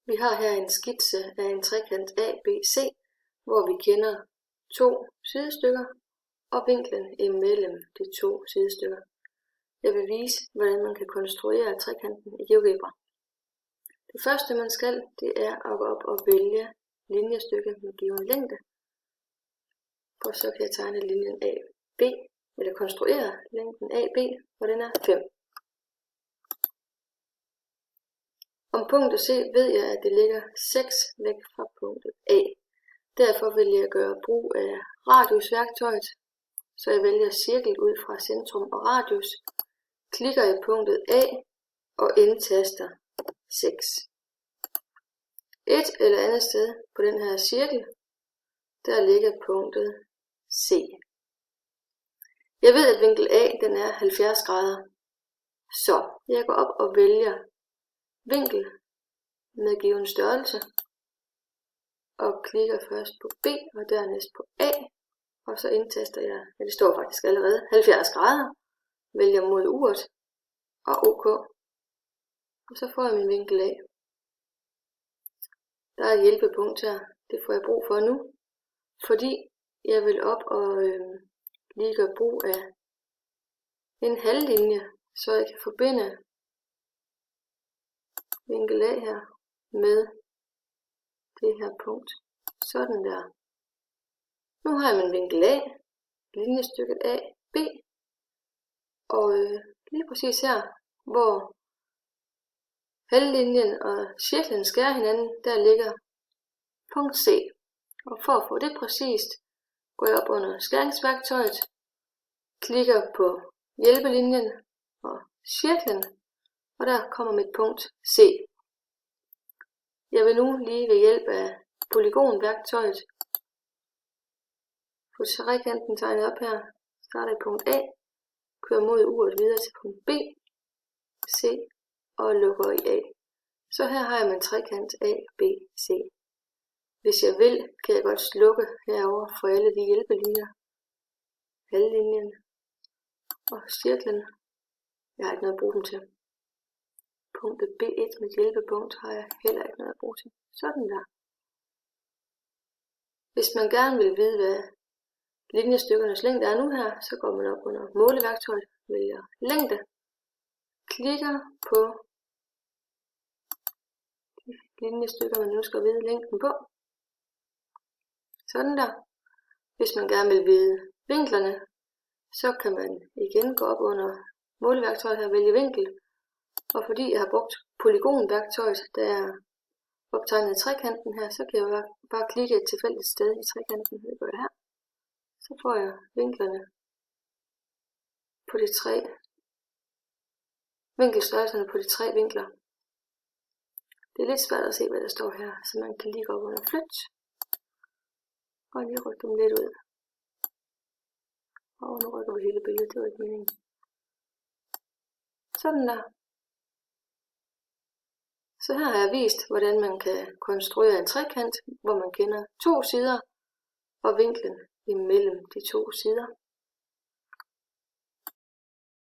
Vi har her en skitse af en trekant ABC, hvor vi kender to sidestykker og vinklen imellem de to sidestykker. Jeg vil vise, hvordan man kan konstruere trekanten i GeoGebra. Det første man skal, det er at gå op og vælge linjestykket med given længde. Og så kan jeg tegne linjen AB, eller konstruere længden AB, og den er 5. Om punktet C ved jeg, at det ligger 6 væk fra punktet A. Derfor vil jeg gøre brug af radiusværktøjet, så jeg vælger cirkel ud fra centrum og radius, klikker i punktet A og indtaster 6. Et eller andet sted på den her cirkel, der ligger punktet C. Jeg ved, at vinkel A den er 70 grader, så jeg går op og vælger vinkel med given størrelse og klikker først på B og dernæst på A, og så indtaster jeg, ja, det står faktisk allerede, 70 grader, vælger mod uret og OK, og så får jeg min vinkel A. Der er et hjælpepunkt her, det får jeg brug for nu, fordi jeg vil op og lige gøre brug af en halvlinje, så jeg kan forbinde vinkel A her med det her punkt. Sådan der. Nu har jeg min vinkel A, linjestykket AB, og lige præcis her, hvor halvlinjen og cirklen skærer hinanden, der ligger punkt C. Og for at få det præcist, går jeg op under skæringsværktøjet, klikker på hjælpelinjen og cirklen, og der kommer mit punkt C. Jeg vil nu lige ved hjælp af polygonværktøjet få trekanten tegnet op her, starter i punkt A, kører mod uret videre til punkt B, C og lukker i A. Så her har jeg min trekant A, B, C. Hvis jeg vil, kan jeg godt slukke herover for alle de hjælpelinjer, halvlinjen og cirklen. Jeg har ikke noget at bruge dem til. Punktet B1 med hjælpepunkt har jeg heller ikke noget at bruge til. Sådan der. Hvis man gerne vil vide, hvad linjestykkernes længde er nu her, så går man op under måleværktøjet, vælger længde, klikker på de linjestykker, man nu skal vide længden på. Sådan der. Hvis man gerne vil vide vinklerne, så kan man igen gå op under måleværktøjet her, vælge vinkel. Og fordi jeg har brugt polygonværktøjet, der er optegnet trekanten her, så kan jeg bare klikke et tilfældigt sted i trekanten. Det gør jeg her. Så får jeg vinklerne på de tre vinkelstørrelserne på de tre vinkler. Det er lidt svært at se, hvad der står her, så man kan lige gå op under flyt og lige rykke dem lidt ud. Og nu rykker vi hele billedet, det var ikke meningen. Sådan der. Så her har jeg vist, hvordan man kan konstruere en trekant, hvor man kender to sider og vinklen imellem de to sider.